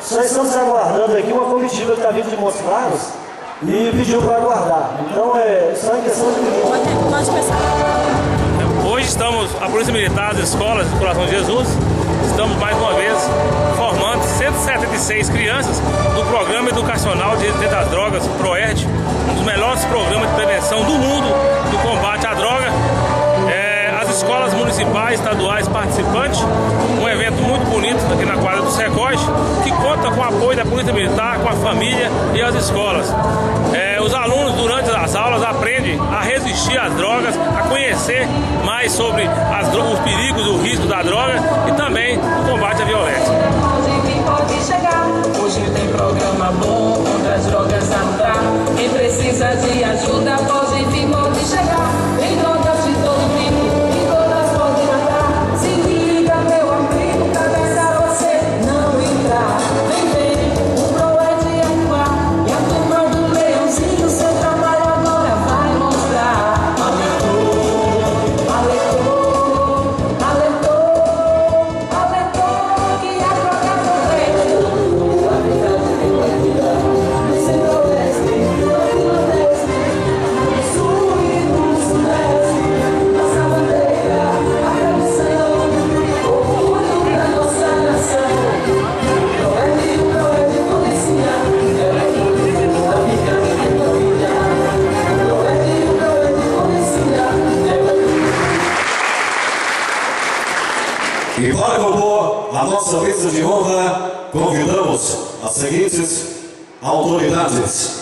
Só estamos aguardando aqui uma comitiva que está vindo de Montes Claros e pediu para aguardar. Então é só em questão de minutos. Pode começar. Hoje estamos, a Polícia Militar, as escolas do Coração de Jesus, estamos mais uma vez formando 176 crianças do Programa Educacional de Resistência das Drogas, PROERD, um dos melhores programas de prevenção do mundo do combate à droga. As escolas municipais, estaduais participantes, um evento muito bonito aqui na quadra do Secote, que conta com o apoio da Polícia Militar, com a família e as escolas. Os alunos, durante as aulas, aprendem a resistir às drogas, a conhecer mais sobre os perigos, o risco da droga e também o combate à violência. Pode chegar, hoje tem programa bom contra as drogas a lutar. Quem precisa de ajuda pode vir, pode chegar. Tem drogas de todo tipo. E para compor a nossa mesa de honra, convidamos as seguintes autoridades.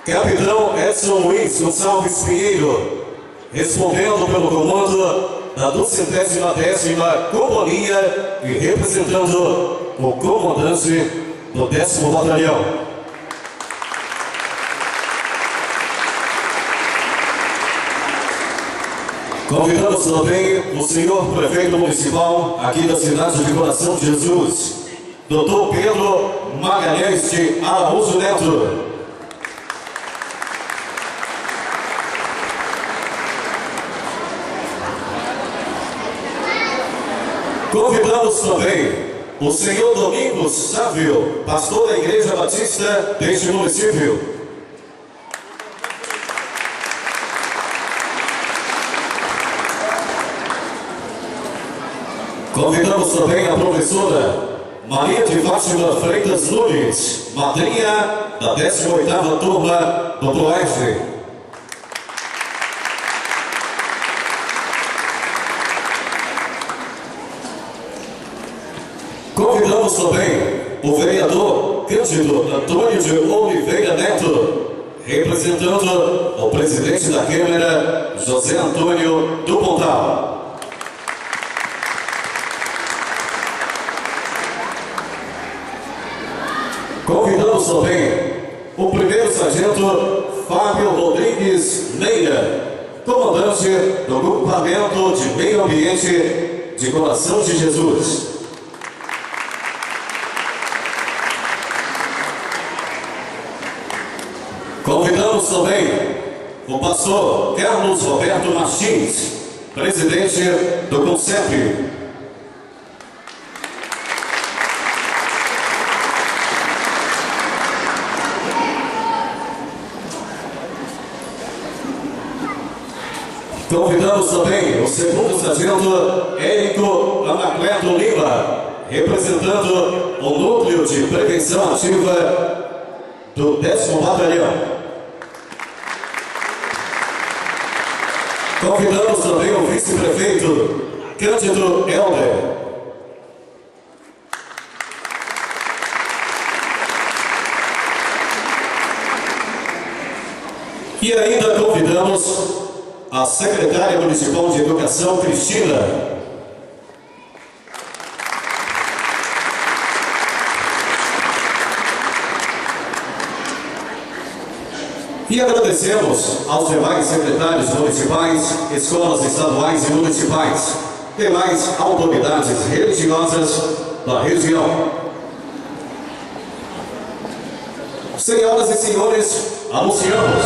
Capitão Edson Luiz Gonçalves Pinheiro, respondendo pelo comando da 210ª Companhia e representando o comandante do 10º Batalhão. Convidamos também o senhor prefeito municipal aqui da cidade de Coração de Jesus, Dr. Pedro Magalhães de Araújo Neto. Convidamos também o senhor Domingos Sávio, pastor da Igreja Batista deste município. Convidamos também a professora Maria de Fátima Freitas Nunes, madrinha da 18ª turma do PROERD. Convidamos também o vereador Cândido Antônio de Oliveira Neto, representando o presidente da Câmara, José Antônio do Pontal. Convidamos também o primeiro sargento Fábio Rodrigues Meira, comandante do Grupamento de Meio Ambiente de Coração de Jesus. Convidamos também o pastor Carlos Roberto Martins, presidente do CONCEP. Convidamos também o segundo sargento Érico Anacleto Lima, representando o Núcleo de Prevenção Ativa do 10º Batalhão. Convidamos também o vice-prefeito Cândido Helder. E ainda convidamos a secretária municipal de Educação, Cristina. E agradecemos aos demais secretários municipais, escolas estaduais e municipais, demais autoridades religiosas da região. Senhoras e senhores, anunciamos.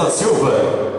da Silva.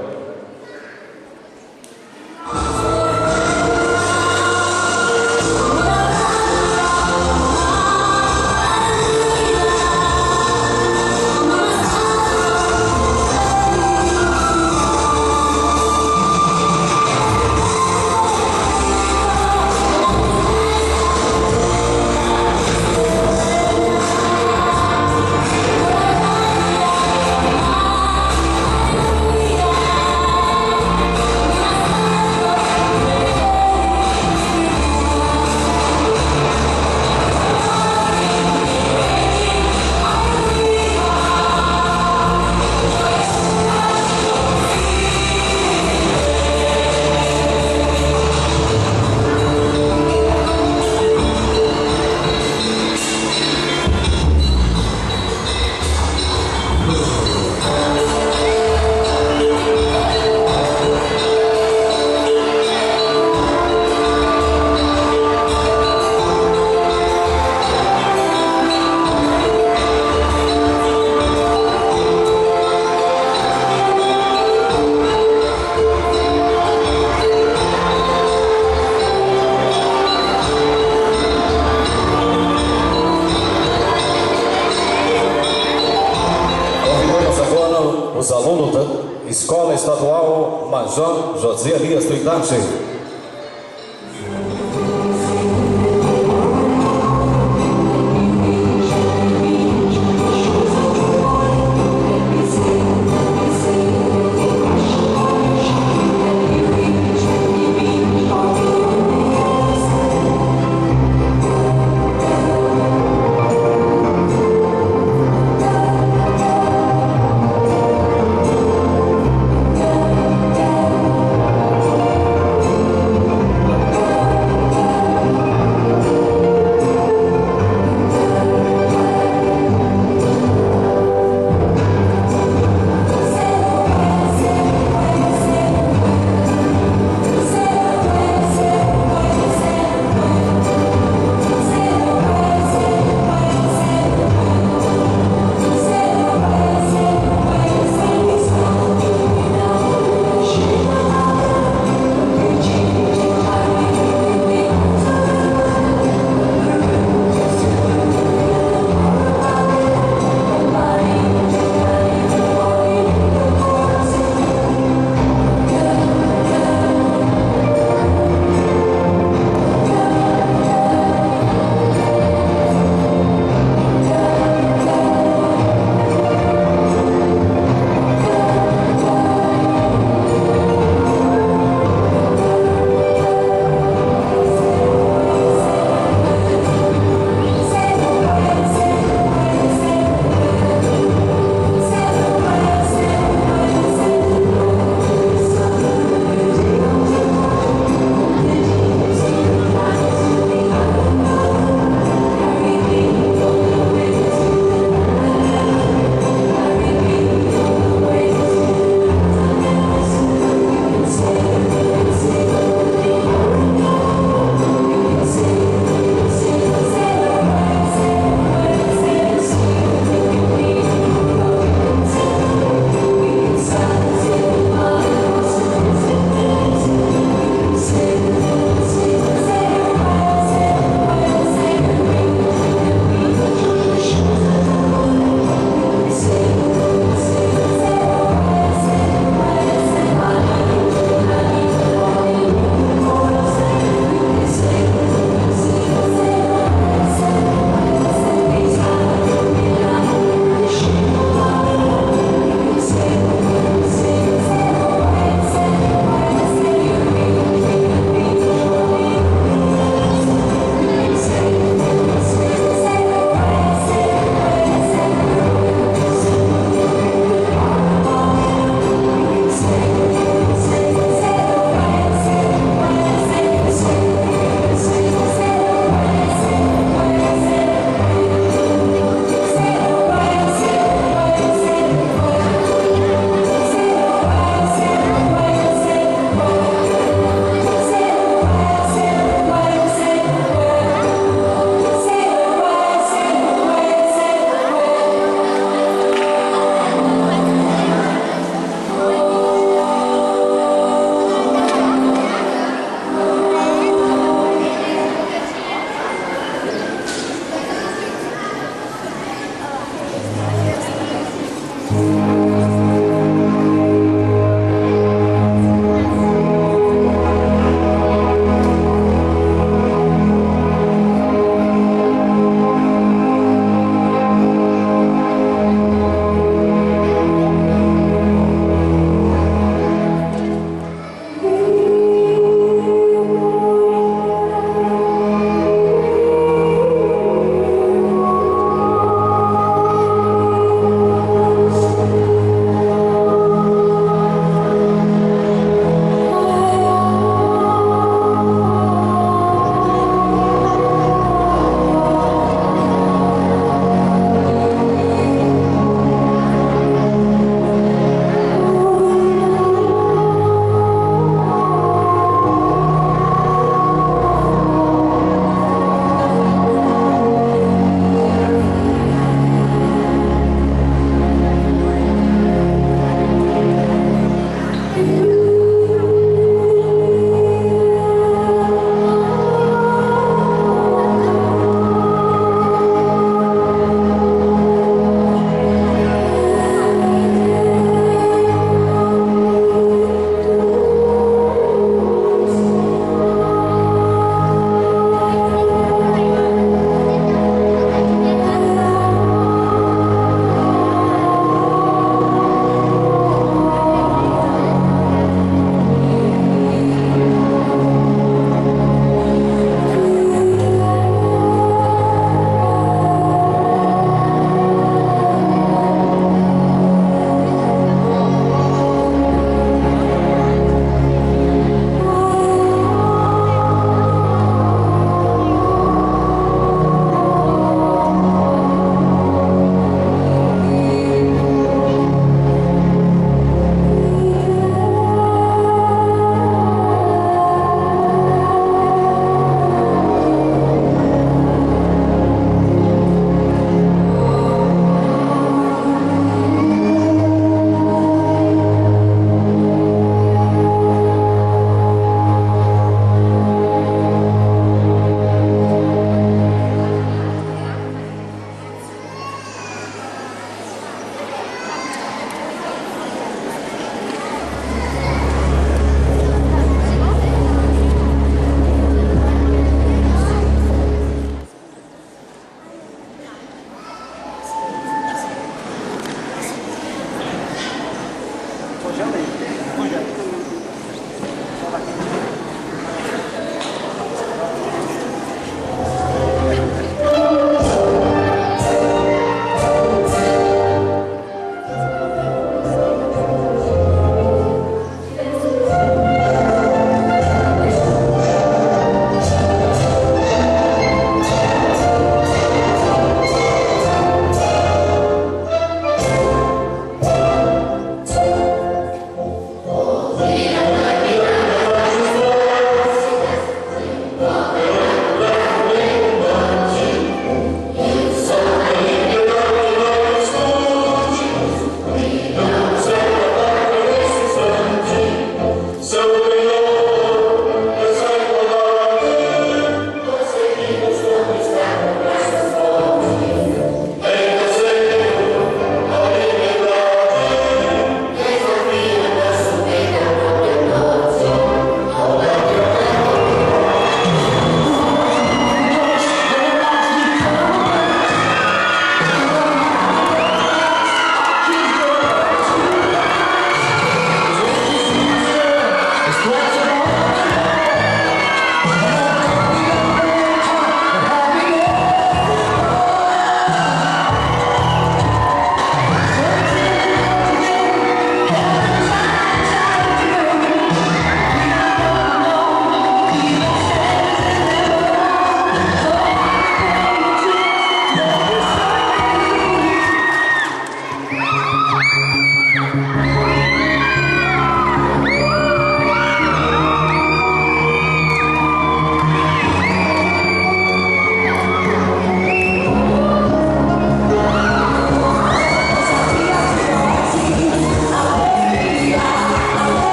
Os alunos da Escola Estadual Major José Elias Trindade.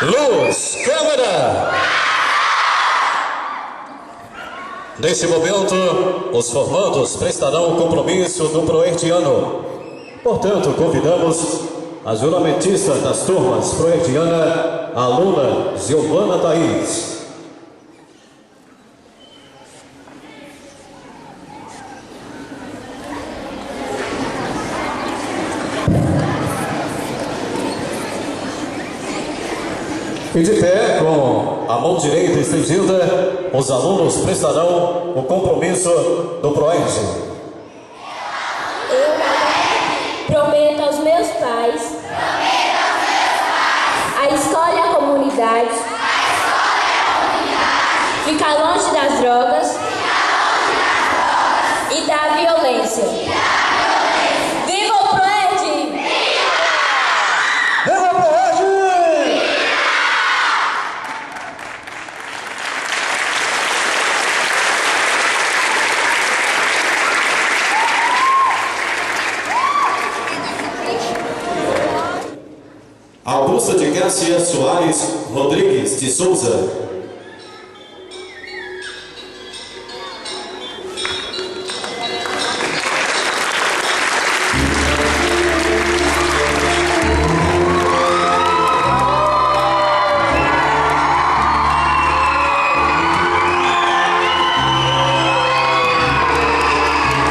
Luz, câmera! Neste momento, os formandos prestarão o compromisso do proertiano. Portanto, convidamos a juramentista das turmas proertiana, a aluna Giovana Thaís. E de pé, com a mão direita estendida, os alunos prestarão o compromisso do PROERTE. Eu prometo aos meus pais, à escola e à comunidade, ficar longe das drogas e da violência. Viva o PROERTE! Viva o PROERTE! Augusta de Garcia Soares Rodrigues de Souza.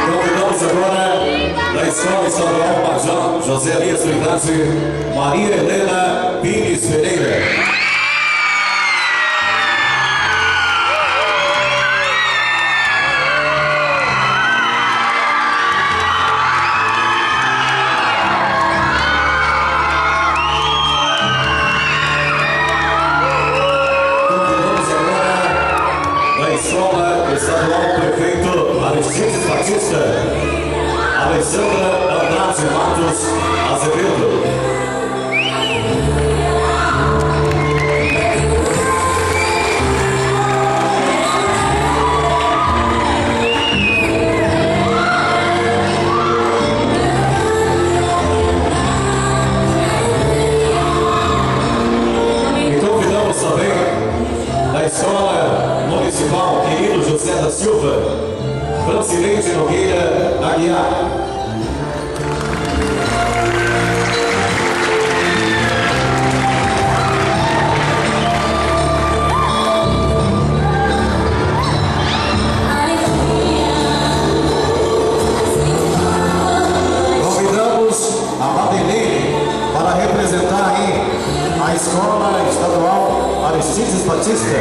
Convidamos agora da Escola Estadual Major José Elias Trindade, Maria Helena Pires Pereira. Convidamos agora da Escola Estadual Prefeito Aristides Batista, Alessandra Andrade Matos Azevedo. E convidamos também da Escola Municipal Querido José da Silva, Francileide Nogueira Aguiar. Convidamos a Madeleine para representar aí a Escola Estadual Aristides Batista.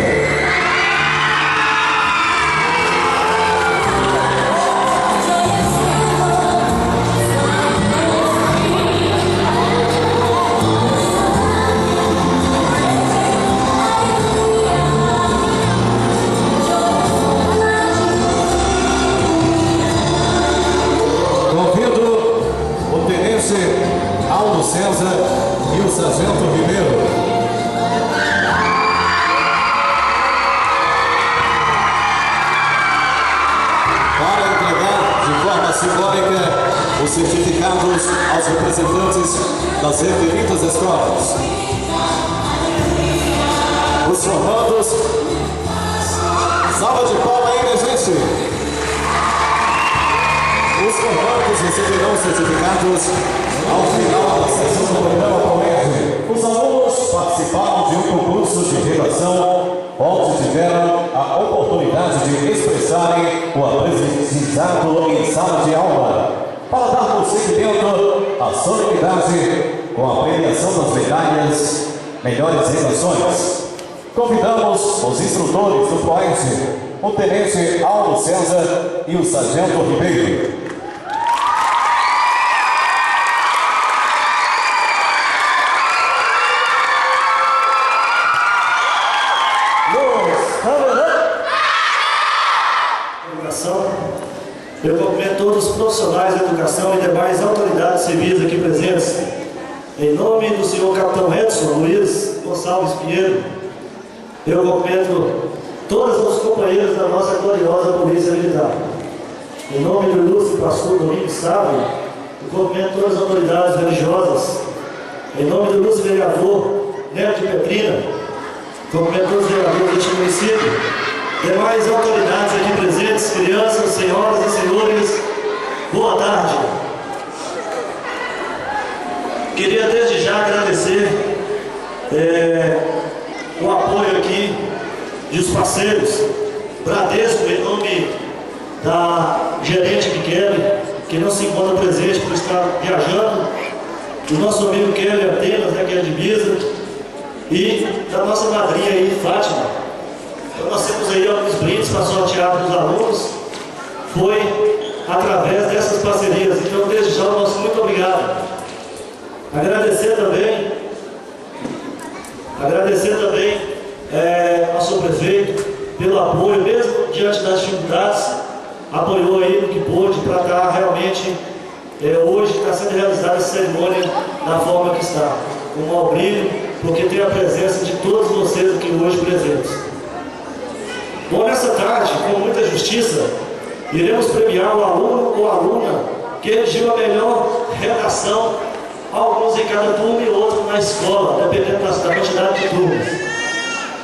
Convido o tenente Aldo César e o sargento Ribeiro. Para entregar de forma simbólica os certificados aos representantes das referidas escolas. Os formandos, salva de palmas aí, minha gente! Os formandos receberão os certificados ao final da sessão do programa PROERTE. Os alunos participaram de um concurso de redação onde tiveram a oportunidade de expressarem o aprendizado em sala de aula para dar prosseguimento à solenidade com a premiação das medalhas Melhores Redações. Convidamos os instrutores do PROERTE, o tenente Aldo César e o sargento Ribeiro. Eu cumprimento todos os profissionais da educação e demais autoridades civis aqui presentes. Em nome do senhor capitão Edson Luiz Gonçalves Pinheiro, eu cumprimento todos os companheiros da nossa gloriosa Polícia Militar. Em nome do ilustre pastor Domingos Sábio, eu cumprimento todas as autoridades religiosas. Em nome do ilustre vereador Neto de Petrina, cumprimento todos os vereadores deste município, demais autoridades aqui presentes, crianças, senhoras e senhores, boa tarde. Queria desde já agradecer o apoio aqui dos parceiros, Bradesco, em nome da gerente Kelly, que não se encontra presente por estar viajando, do nosso amigo Kelly Atenas, que é de Ibiza, e da nossa madrinha aí, Fátima. Então nós temos aí alguns brindes para sortear para os alunos, foi através dessas parcerias. Então desde já o nosso muito obrigado. Agradecer também ao seu prefeito pelo apoio, mesmo diante das dificuldades, apoiou aí no que pôde para estar realmente, hoje está sendo realizada essa cerimônia da forma que está, com um maior brilho, porque tem a presença de todos vocês aqui hoje presentes. Bom, nessa tarde, com muita justiça, iremos premiar o aluno ou aluna que redigiu a melhor redação, alguns em cada turma e outros na escola, dependendo da quantidade de turmas.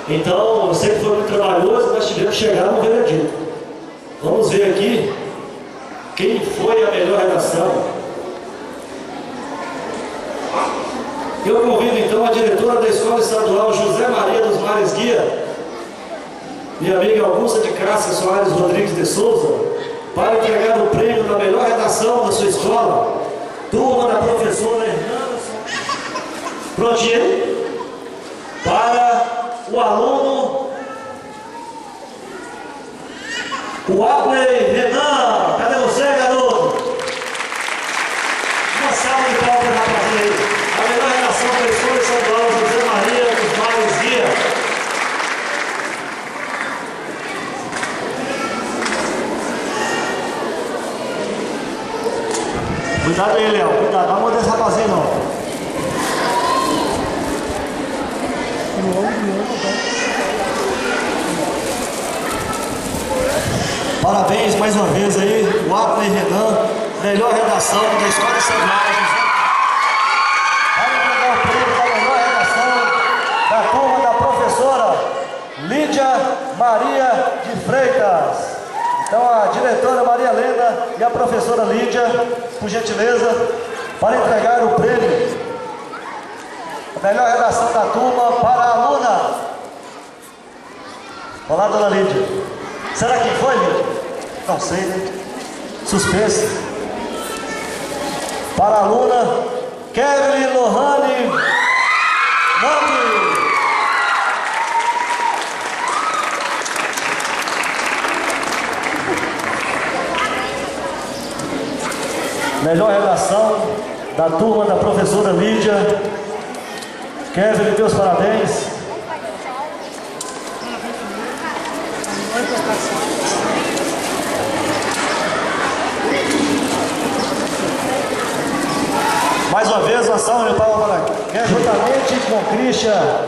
Então, eu sei que foi muito trabalhoso, mas tivemos que chegar no veredito. Vamos ver aqui quem foi a melhor redação. Eu convido então a diretora da Escola Estadual José Maria dos Mares Guia, minha amiga Augusta de Cássia Soares Rodrigues de Souza, para entregar o prêmio da melhor redação da sua escola, turma da professora Hernanda. Prontinho? Para o aluno, o Abley Renan. Cadê você, garoto? Uma salva de palmas para fazer aí. A melhor redação da Escola Estadual José Maria dos Mares Guia. Cuidado aí, Léo, cuidado, não vamos desse rapazinho não. Parabéns mais uma vez aí, o Abley Renan, melhor redação da Escola Estadual. Vai entregar o prêmio da melhor redação da turma da professora Lídia Maria de Freitas. Então a diretora Maria Helena e a professora Lídia, por gentileza, para entregar o prêmio, a melhor redação da turma para a aluna. Olá, dona Lídia. Será quem foi, Lídia? Não sei, né? Suspense. Para a aluna Kevin Lohane Nami. Melhor redação da turma da professora Lídia. Kevin, meus parabéns. Mais uma vez, uma salva de palmas para quem, juntamente com Christian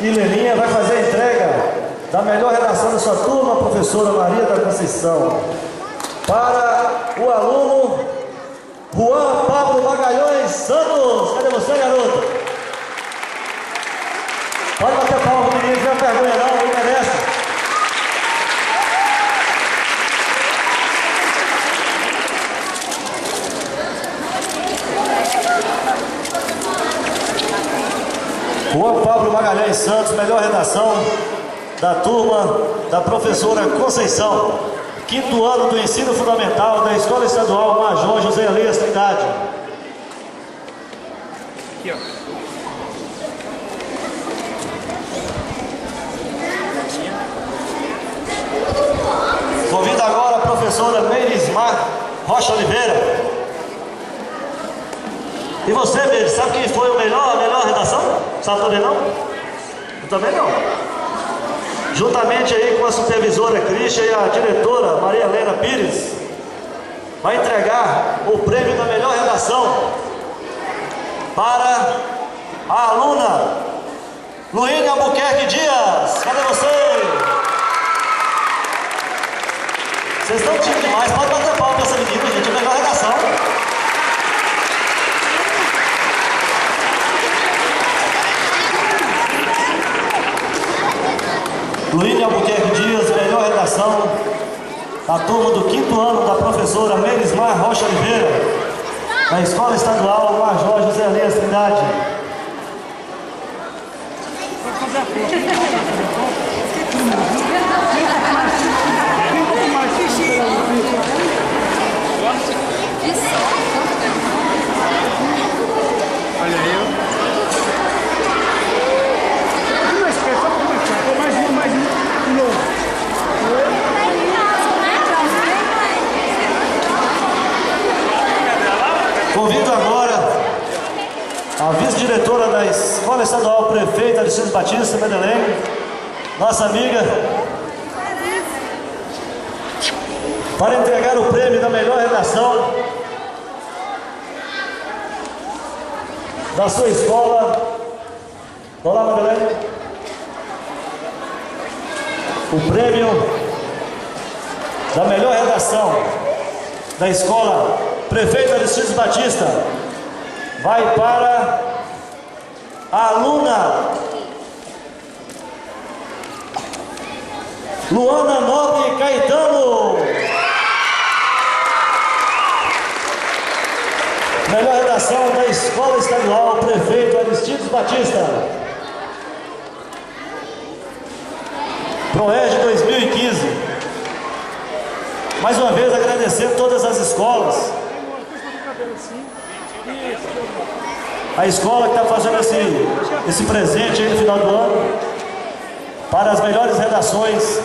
e Leninha, vai fazer a entrega da melhor redação da sua turma, a professora Maria da Conceição. Para o aluno Juan Pablo Magalhães Santos. Cadê você, garoto? Pode bater palma pro menino, não tem vergonha não, ele merece. Juan Pablo Magalhães Santos, melhor redação da turma da professora Conceição, quinto ano do ensino fundamental da Escola Estadual Major José Elias Trindade. Aqui, ó. Convido agora a professora Merismar Rocha Oliveira. E você, Meire, sabe quem foi a melhor redação? Sabe também não? Eu também não. Juntamente aí com a supervisora Christian e a diretora Maria Helena Pires, vai entregar o prêmio da melhor redação para a aluna Luíne Albuquerque Dias. Cadê você? Vocês estão tímidos demais, pode bater palma para essa menina, gente, a melhor redação. Luíne Albuquerque Dias, melhor redação da turma do 5º ano da professora Melismar Rocha Oliveira, da Escola Estadual Major José Elias Trindade. Olha aí. Mais um. De novo. Convido agora a vice-diretora da Escola Estadual Prefeita Aristides Batista, Medellín, nossa amiga, para entregar o prêmio da melhor redação da sua escola. Olá, Medellín. O prêmio da melhor redação da Escola Prefeito Aristides Batista vai para a aluna Luana Nobre Caetano. Melhor redação da Escola Estadual Prefeito Aristides Batista. ProERG 2015. Mais uma vez agradecendo todas as escolas. A escola que está fazendo esse presente aí no final do ano para as melhores redações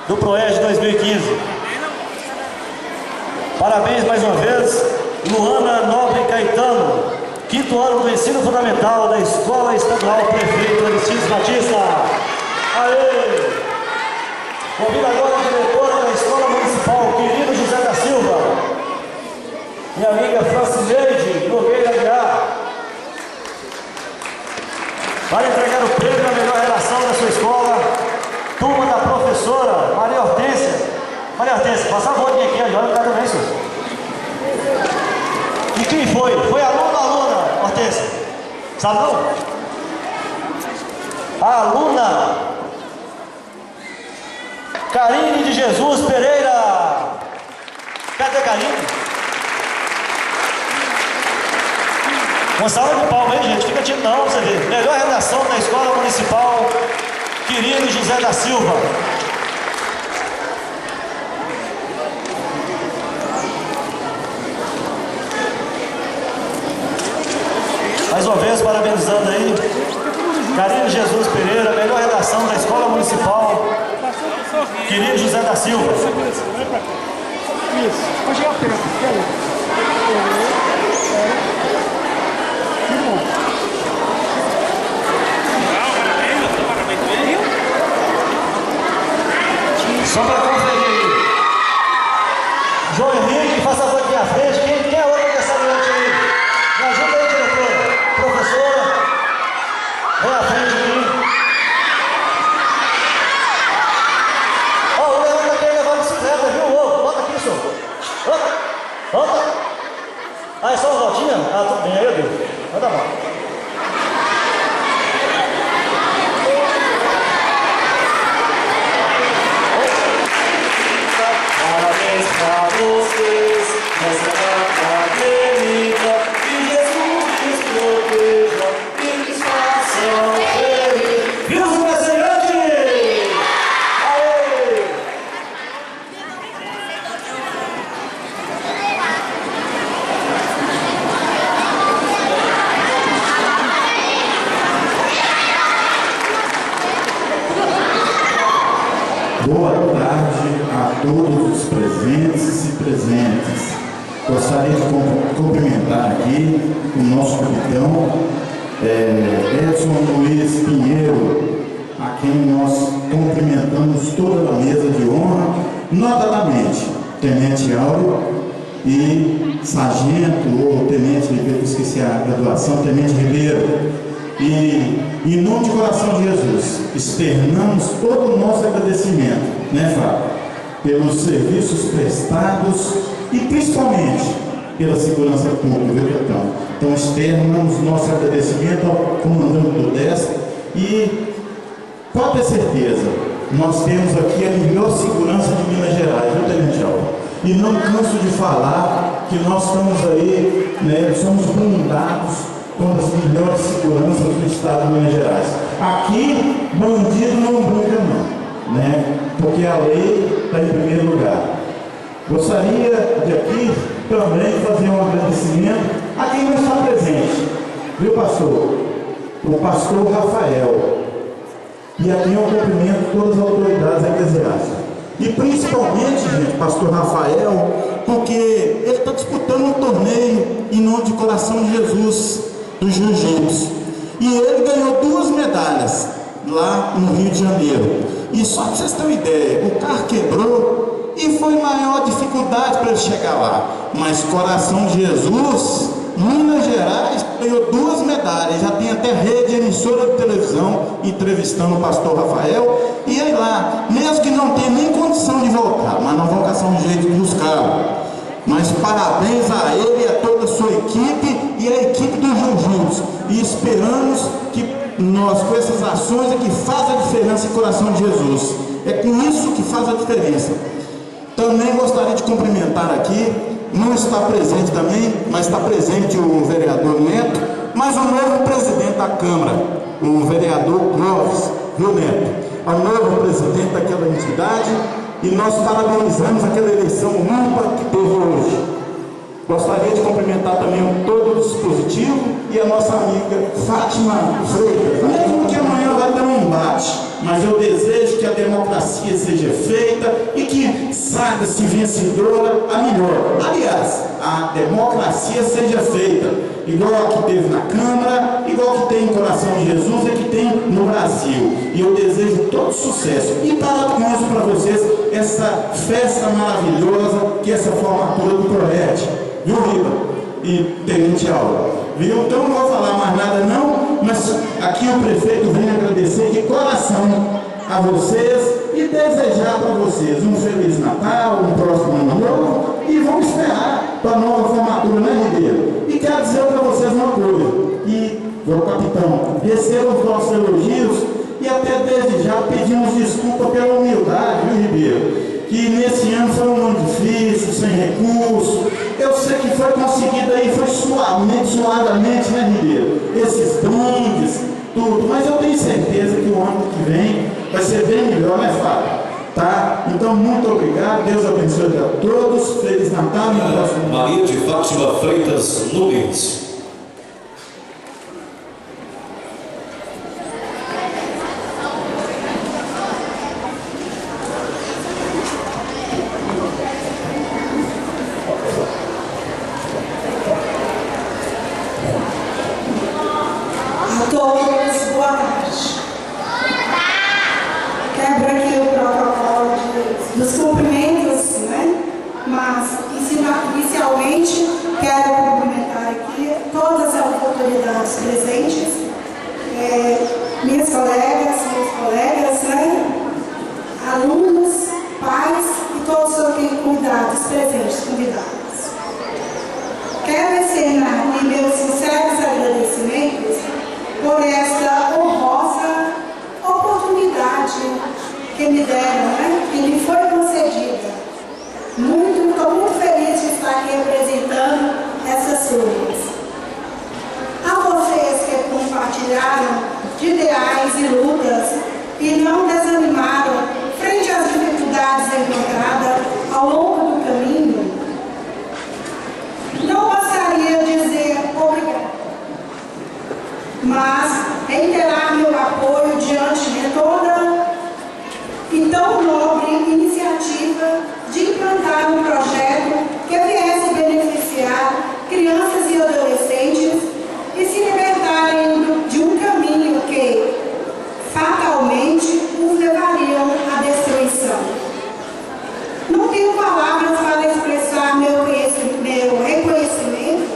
do ProERG 2015. Parabéns mais uma vez, Luana Nobre Caetano, 5º ano do ensino fundamental da Escola Estadual Prefeito Aristides Batista. Aê! Convido agora a diretora da Escola Municipal, Quirino José da Silva, minha amiga Francineide Nogueira Aguiar, para entregar o prêmio da melhor redação da sua escola, turma da professora Maria Hortência. Maria Hortência, passa a volta aqui, olha o cara também, senhor. E quem foi? Foi aluno ou aluna, Hortência? Sabe não? A aluna Karine de Jesus Pereira. Cadê a Karine? Uma salva de palmas aí, gente. Fica tímido não, pra você ver. Melhor redação da Escola Municipal Quirino José da Silva. Mais uma vez, parabenizando aí Karine Jesus Pereira, melhor redação da Escola Municipal Quirino José da Silva. Isso. Pode chegar perto. Só para conferir aí. João Henrique, faça a volta aqui à frente. Quem é outro aniversariante aí? Me ajuda aí, diretora. Professora, vem à frente aqui. Ó, o Leandro tá querendo levar a bicicleta, viu? Ô, bota aqui, senhor. Volta. Ah, é só uma voltinha? Ah, tudo bem, aí eu dei. Manda mal. Parabéns pra vocês, nessa data querida, que Jesus proteja e que façam feliz. Viva o presente! Aê! Boa tarde a todos os presentes e presentes. Gostaria de cumprimentar aqui o nosso capitão, Edson Luiz Pinheiro, a quem nós cumprimentamos toda a mesa de honra, notadamente Tenente Áureo e Sargento ou Tenente Ribeiro, esqueci a graduação, Tenente Ribeiro. E, em nome de Coração de Jesus, externamos todo o nosso agradecimento, né, Fábio? Pelos serviços prestados e principalmente pela segurança pública, viu, capitão? Então, externamos nosso agradecimento ao comandante do 10 e pode ter certeza, nós temos aqui a melhor segurança de Minas Gerais, viu, Tenente Alves? E não canso de falar que nós estamos aí, né, somos blindados com as melhores seguranças do estado de Minas Gerais. Aqui, bandido não brinca não, né? Porque a lei está em primeiro lugar. Gostaria de aqui também fazer um agradecimento a quem não está presente, viu, pastor? O pastor Rafael. E aqui eu cumprimento todas as autoridades eclesiásticas. E principalmente, gente, pastor Rafael, porque ele está disputando um torneio em nome de Coração de Jesus, do Jiu-Jitsu. E ele ganhou 2 medalhas lá no Rio de Janeiro. E só para vocês terem uma ideia, o carro quebrou e foi maior dificuldade para ele chegar lá. Mas Coração de Jesus, Minas Gerais, ganhou 2 medalhas. Já tem até rede emissora de televisão entrevistando o pastor Rafael. E aí lá, mesmo que não tenha nem condição de voltar, mas nós vamos caçar um jeito de buscá-lo. Mas parabéns a ele e a toda a sua equipe e a equipe do Jiu-Jitsu. E esperamos que nós, com essas ações, é que faz a diferença em Coração de Jesus. É com isso que faz a diferença. Também gostaria de cumprimentar aqui, não está presente também, mas está presente o vereador Neto, mas o novo presidente da Câmara, o vereador Clóvis, viu, Neto? O novo presidente daquela entidade, e nós parabenizamos aquela eleição limpa que teve hoje. Gostaria de cumprimentar também todo o dispositivo e a nossa amiga Fátima Freitas, mesmo que amanhã vai ter um embate, mas eu desejo que a democracia seja feita e que saia-se vencedora a melhor. Aliás, a democracia seja feita, igual a que teve na Câmara, igual que tem em Coração de Jesus e que tem no Brasil. E eu desejo todo sucesso. E parabéns para vocês essa festa maravilhosa que é essa formatura do PROET. Viu, Rita? E Tenente Aula. Viu? Então não vou falar mais nada não, mas aqui o prefeito vem agradecer de coração a vocês e desejar para vocês um Feliz Natal, um próximo Ano Novo e vamos esperar para a nova formatura, né, Ribeiro? E quero dizer para vocês uma coisa, e, meu capitão, recebam os nossos elogios e até desde já pedimos desculpa pela humildade, viu, Ribeiro? Que nesse ano foi um ano difícil, sem recurso. Eu sei que foi conseguido aí, foi suadamente, né, Ribeiro? Esses brindes, tudo, mas eu tenho certeza que o ano que vem vai ser bem melhor, né, Fábio? Tá? Então, muito obrigado, Deus abençoe a todos, Feliz Natal e próximo. Maria de Fátima Freitas Nunes. Dos cumprimentos, né? Mas inicialmente quero cumprimentar aqui todas as autoridades presentes, minhas colegas, meus colegas, né? Alunos, pais e todos os convidados presentes, convidados. Quero externar meus sinceros agradecimentos por esta honrosa oportunidade que me deram, né? Que me foi concedida. Estou muito feliz de estar aqui representando essas turmas. A vocês que compartilharam de ideais e lutas e não desanimaram frente às dificuldades encontradas ao longo do caminho, não gostaria de dizer obrigado, mas reiterar meu apoio diante de toda e tão nobre iniciativa de implantar um projeto que viesse beneficiar crianças e adolescentes e se libertarem de um caminho que fatalmente os levariam à destruição. Não tenho palavras para expressar meu reconhecimento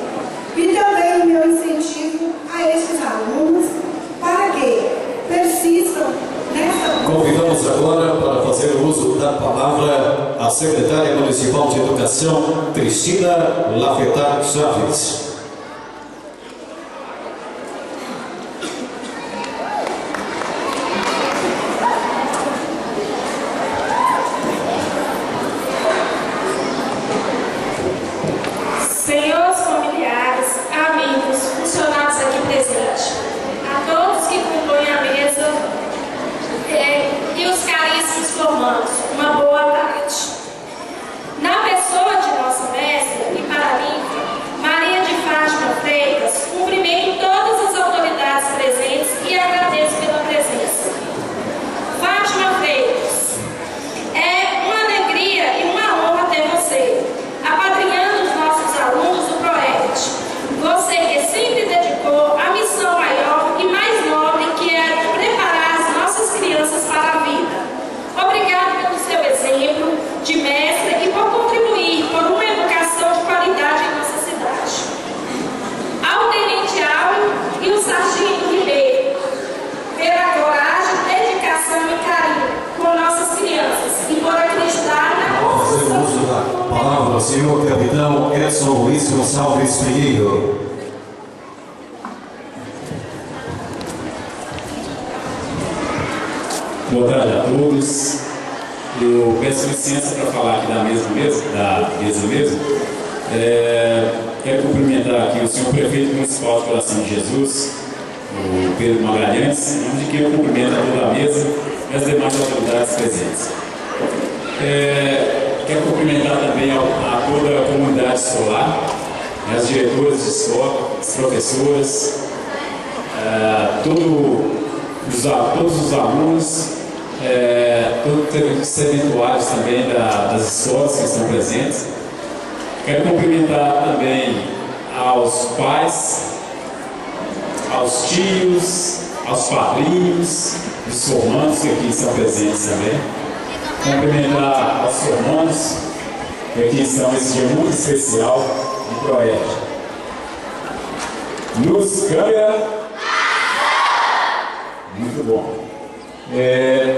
e também meu incentivo a estes alunos para que persistam nessa... Convidamos agora para fazer o uso da palavra a secretária municipal de Educação, Cristina Lafetar Chaves. ao senhor capitão Edson Luiz Gonçalves Pinheiro. Boa tarde a todos. Eu peço licença para falar aqui da mesa mesmo. Quero cumprimentar aqui o senhor prefeito municipal de Coração de Jesus, o Pedro Magalhães, em nome de quem eu cumprimento a toda a mesa e as demais autoridades presentes. Quero cumprimentar também a toda a comunidade escolar, as diretoras de escola, as professoras, todos os alunos, todos os serventuários também das escolas que estão presentes. Quero cumprimentar também aos pais, aos tios, aos padrinhos, os formandos que aqui estão presentes também. Cumprimentar aos formandos que aqui estão nesse dia muito especial do PROERD. Luz, câmera. Muito bom.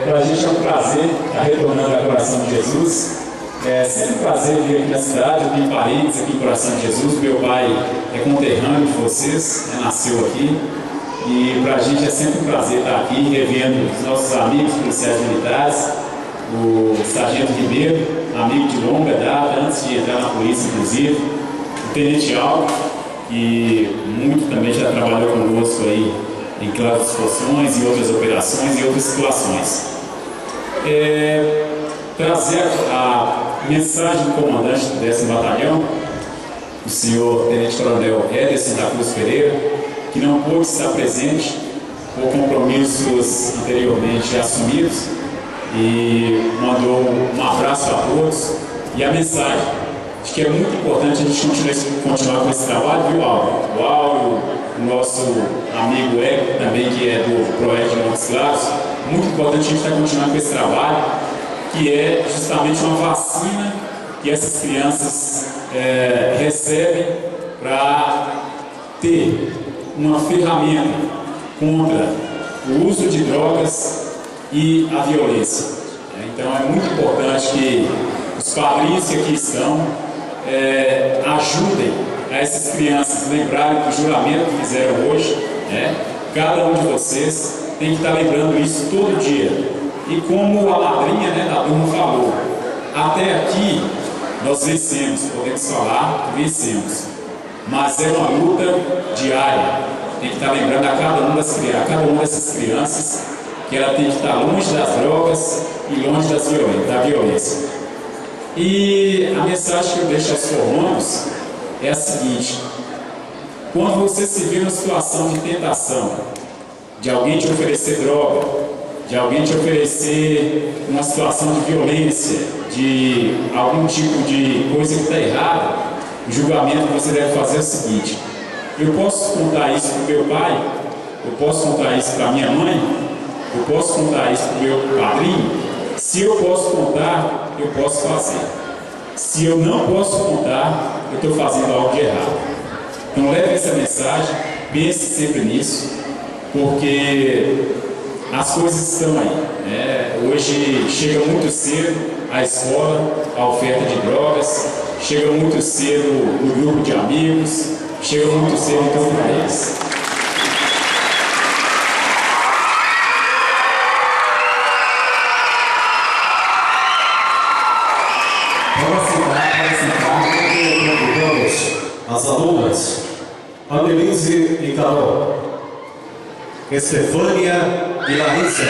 Para a gente é um prazer estar retornando ao Coração de Jesus. É sempre um prazer vir aqui na cidade. Eu tenho parentes aqui em Coração de Jesus. Meu pai é conterrâneo de vocês, nasceu aqui. E para a gente é sempre um prazer estar aqui revendo os nossos amigos policiais militares, o Sargento Ribeiro, amigo de longa data, antes de entrar na polícia, inclusive, o Tenente Aldo, que muito também já trabalhou conosco aí em claras discussões, em outras operações e outras situações. Trazer a mensagem do comandante do 10º Batalhão, o senhor Tenente Coronel Ederson da Cruz Pereira, que não pôde estar presente por compromissos anteriormente assumidos, e mandou um abraço a todos e a mensagem de que é muito importante a gente continuar com esse trabalho, viu, Álvaro? O Álvaro, o nosso amigo Ego, também que é do PROERD de Montes Claros, muito importante a gente estar continuando com esse trabalho, que é justamente uma vacina que essas crianças recebem para ter uma ferramenta contra o uso de drogas e a violência. Então é muito importante que os padrinhos que aqui estão ajudem a essas crianças lembrarem do juramento que fizeram hoje. Cada um de vocês tem que estar lembrando isso todo dia. E como a madrinha da turma falou, até aqui nós vencemos, podemos falar que vencemos, mas é uma luta diária. Tem que estar lembrando a cada uma dessas crianças que ela tem que estar longe das drogas e longe da violência. E a mensagem que eu deixo aos formandos é a seguinte: quando você se vê numa situação de tentação, de alguém te oferecer droga, de alguém te oferecer uma situação de violência, de algum tipo de coisa que está errada, o julgamento que você deve fazer é o seguinte: eu posso contar isso para o meu pai, eu posso contar isso para a minha mãe, eu posso contar isso para o meu padrinho. Se eu posso contar, eu posso fazer. Se eu não posso contar, eu estou fazendo algo de errado. Então leve essa mensagem, pense sempre nisso, porque as coisas estão aí. Hoje chega muito cedo à escola a oferta de drogas, chega muito cedo no grupo de amigos, chega muito cedo em todo o país. As alunas Annelise e Carol, Estefânia e Larissa,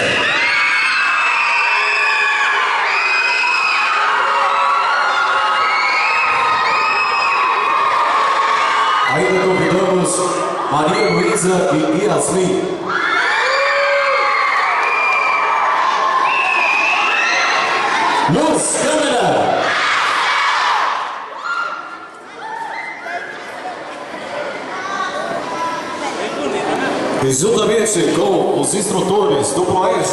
ainda convidamos Maria Luísa e Yasmin. Luz, câmera! E juntamente com os instrutores do PROERD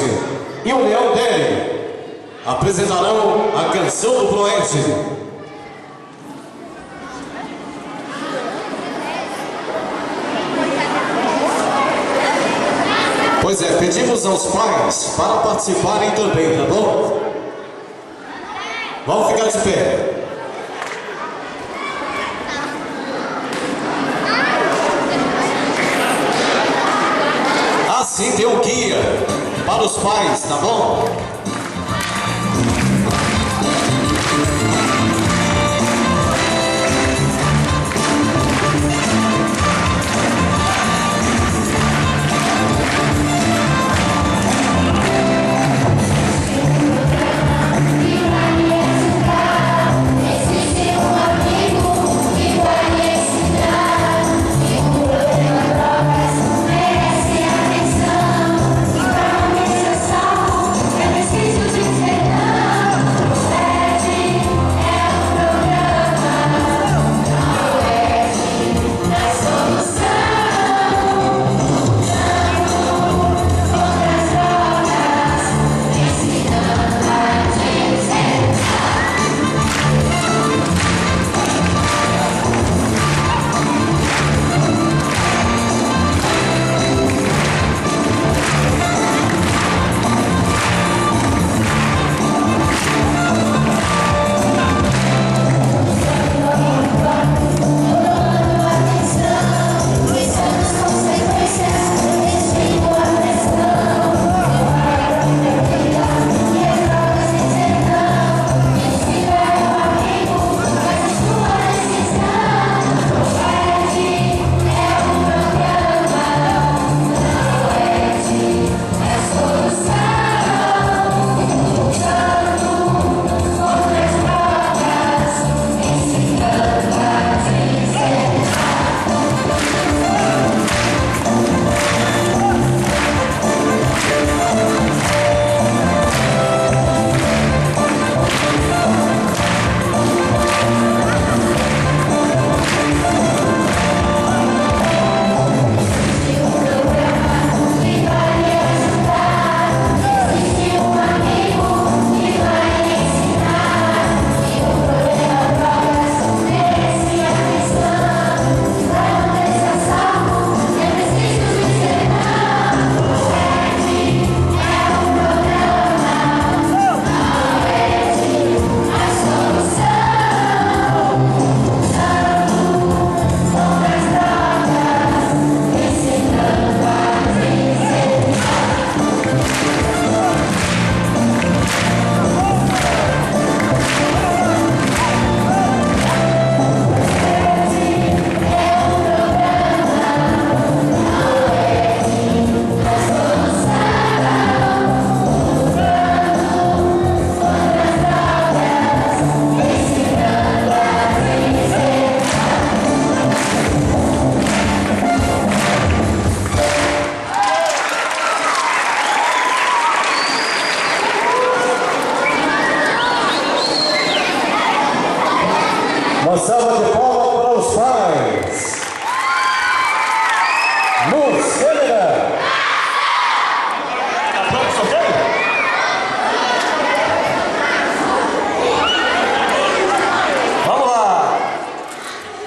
e o Leão Deli, apresentarão a canção do PROERD. Pois é, pedimos aos pais para participarem também, tá bom? Vamos ficar de pé. guia para os pais, tá bom? Uma salva de palmas para os pais. Lucélia. Tá pronto o sorteio? Vamos lá.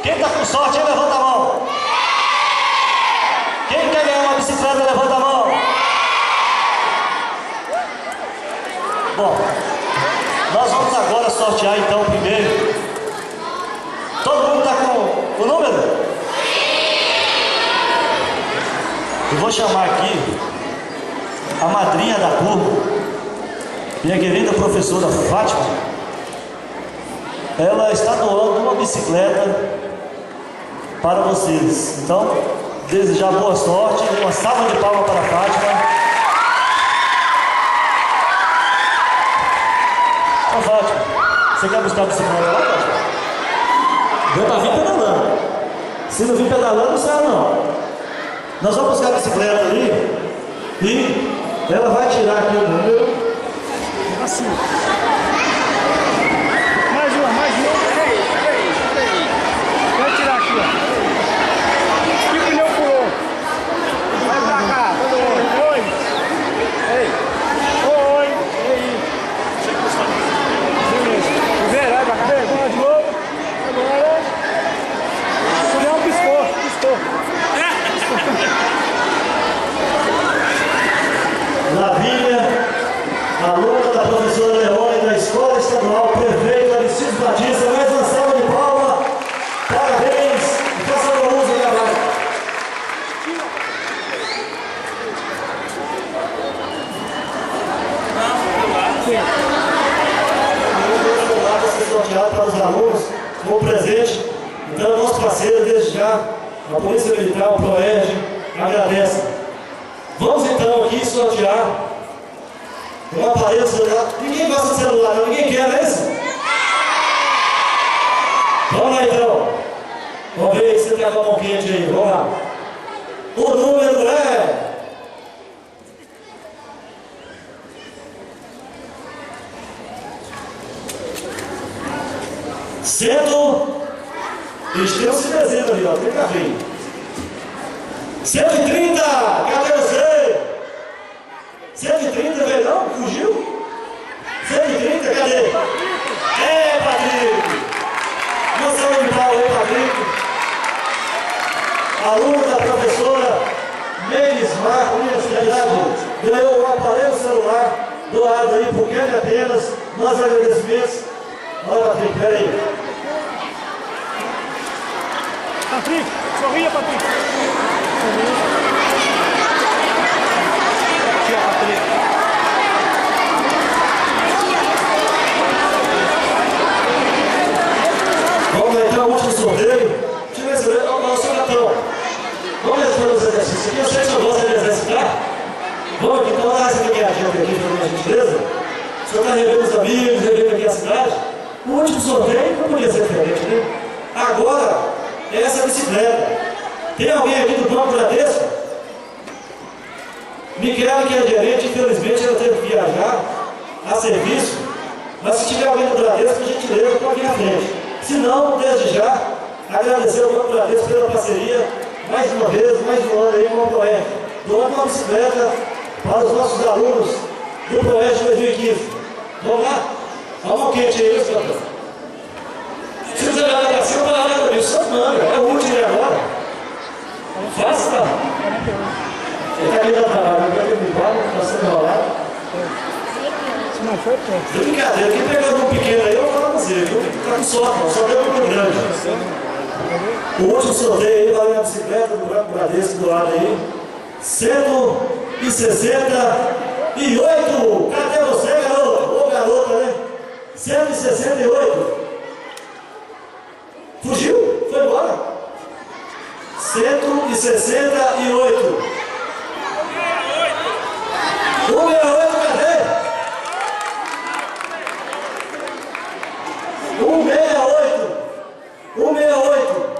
Quem tá com sorte aí, levanta a mão. Quem quer ganhar uma bicicleta, levanta a mão. Bom, nós vamos agora sortear então primeiro. Todo mundo está com o número? Eu vou chamar aqui a madrinha da turma, minha querida professora Fátima. Ela está doando uma bicicleta para vocês. Então, desejar boa sorte, uma salva de palmas para a Fátima. Ô Fátima, você quer buscar a bicicleta lá, Fátima? Eu tá vindo pedalando. Se não vir pedalando, não sai não. Nós vamos buscar a bicicleta ali e ela vai tirar aqui o número. Assim. Mais uma. Peraí. Vai tirar aqui, ó. E o pneu pulou. Vai pra cá. Oi. Ei. Oi. E aí? Beleza. Vai pra cá. Vamos lá de novo. Agora. O pneu piscou. Lavínia, aluna da professora Leone da Escola Estadual Prefeito Aristides Batista, mais uma salva de palmas. Parabéns e faça bom uso da live. Ser sorteado para os alunos como presente. Então, nosso parceiro, desde já, a Polícia Militar, o PROERD, agradece. Vamos então aqui sortear um aparelho celular. Ninguém gosta de celular, não? Ninguém quer, não é isso? Vamos lá então. Vamos ver se você tá com a mão quente aí. Vamos lá. O número é... Eles têm esse desenho ali, ó, tem carrinho. 130, cadê você? 130, veio não? Fugiu? 130, cadê? É, Patrick! Uma salva de palmas aí, Patrick. Aluno da professora Meires Marco, Universidade, ganhou um aparelho celular doado aí por quem apenas. Nossos agradecimentos. Olha, Patrick, peraí. Patrick, sorria, Patrick. Aqui, ó, Patrick. Vamos lá então, o último sorteio. Deixa eu ver se eu não sou gatão. Vamos responder os exercícios aqui. Eu sei que o senhor gosta de exercitar. Vamos aqui, então, dar essa maquiagem aqui, para minha gentileza. O senhor está revendo os amigos, revendo aqui a cidade. O último sorteio não podia ser diferente, né? Agora, essa bicicleta. Tem alguém aqui do Banco Bradesco? Miquela, que é gerente, infelizmente ela teve que viajar a serviço, mas se tiver alguém do Bradesco, por gentileza, pode vir à frente. Se não, desde já, agradecer ao Banco Bradesco pela parceria, mais uma vez, mais um ano aí com o PROERD, doando uma bicicleta para os nossos alunos do PROERD 2015. Vamos lá? Olha a mão quente aí, senhor. Se você olhar para cima, vai lá para mim, só manga, é o último agora. Faça. Ele está ali na trabalho, ele vai me falar, está sendo enrolado. Se não foi, pronto. De brincadeira, quem pegou um pequeno aí, eu vou falar com você, viu? Está com sorte, não, só deu um grande. O último sorteio aí, valeu a bicicleta do Banco Bradesco do lado aí. 168. Cadê você, garota? Ô, garota, né? 168. Fugiu? Foi embora? 168. 168, cadê? 168. 168.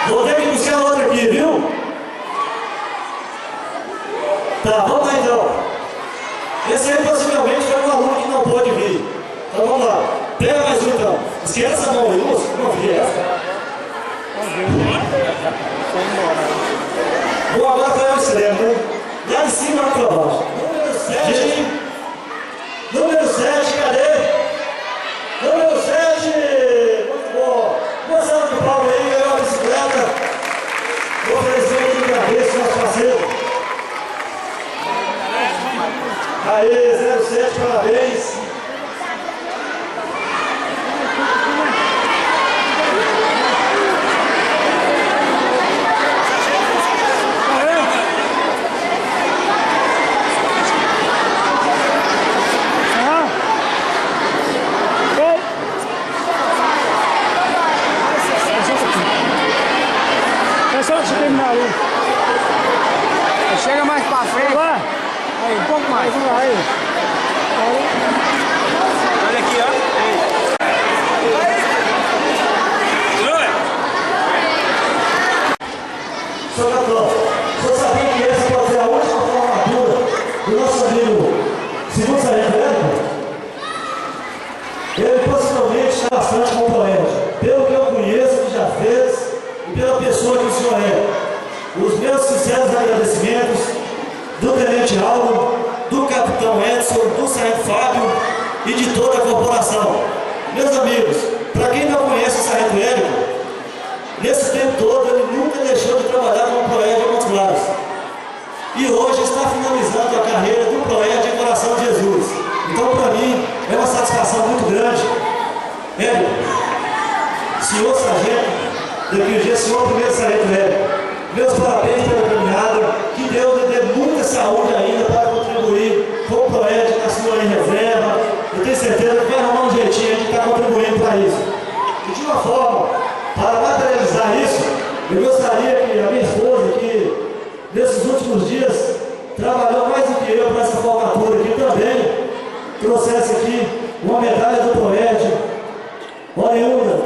Vou ter que buscar outra aqui, viu? Tá, vamos lá então. Esse aí possivelmente foi um aluno que não pôde vir. Então vamos lá. Pega mais um então. Esquece essa mão aí, moço. Não vi essa. Bom, agora foi o extremo, né? Lá de cima, lá para baixo. Número 7. Número 7, cadê? Número 7. Muito bom. Boa salva de palmas aí, ganhou a bicicleta. Vou oferecer de cabeça, nosso parceiro. Aê, 07, parabéns. Chega mais pra frente. Vai. Aí, um pouco mais. Aí. Olha aqui, ó. Seu Capitão, o senhor sabia que essa pode ser a última formatura do nosso amigo segundo sargento Érico? Ele possivelmente está bastante componente. Pelo que eu conheço, que já fez, e pela pessoa que o senhor é. Os meus sinceros agradecimentos do Tenente Aldo, do Capitão Edson, do Sargento Fábio e de toda a corporação. Meus amigos, para quem não conhece o Sargento Érico, nesse tempo todo ele nunca deixou de trabalhar com o PROERD em Montes Claros. E hoje está finalizando a carreira do PROERD em Coração de Jesus. Então, para mim, é uma satisfação muito grande. Érico, senhor sargento, daqui um dia, senhor primeiro sargento Érico, Meus parabéns pela caminhada. Que Deus lhe dê muita saúde ainda para contribuir com o Proed na sua reserva. Eu tenho certeza que vai arrumar um jeitinho de estar contribuindo para isso. E de uma forma, para materializar isso, eu gostaria que a minha esposa, que nesses últimos dias trabalhou mais do que eu para essa formatura aqui também, trouxesse aqui uma medalha do Proed, oriunda,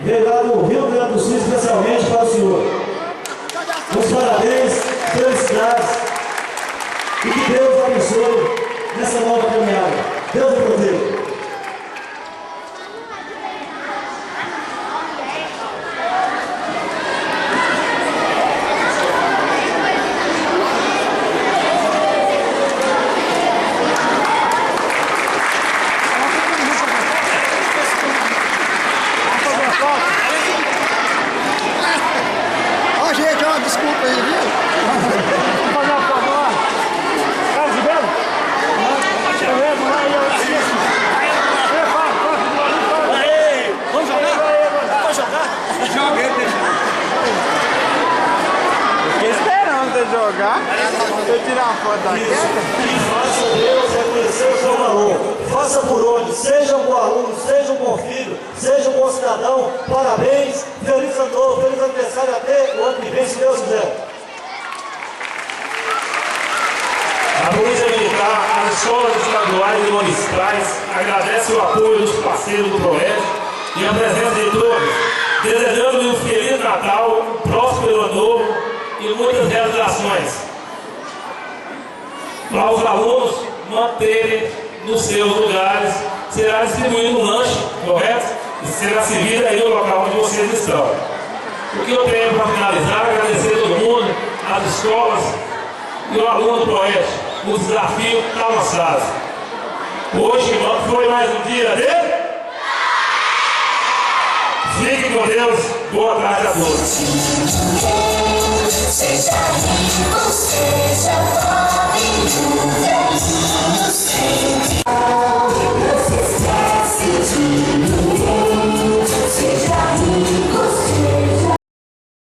veio lá do Rio Grande do Sul, especialmente para o senhor. Os parabéns, felicidades e que Deus abençoe nessa nova caminhada. Deus o proteja. Ó, gente, ó, desculpa aí, viu? Vamos fazer uma foto lá. Tá ajudando? Deixa eu ver, vamos lá, vamos jogar? Vamos jogar? Joguei, deixa. Fiquei esperando você jogar. Deixa eu tirar uma foto da queda. E faça Deus reconhecer o seu valor. Faça por onde, seja um bom aluno, seja um bom filho, seja um bom cidadão. Parabéns, feliz ano novo, feliz aniversário até o ano que vem, se Deus quiser. A Polícia Militar, as escolas estaduais e municipais agradecem o apoio dos parceiros do Proed e a presença de todos, desejando-lhe um feliz Natal, um próspero ano novo e muitas realizações. Para os alunos manterem nos seus lugares, será distribuído um lanche, correto? E será servido aí no local onde vocês estão. O que eu tenho para finalizar é agradecer a todo mundo, as escolas e o aluno do Proed. O desafio está lançado. Hoje foi mais um dia dele. Fiquem com Deus. Boa tarde a todos. Seja rico, seja pobre, feliz.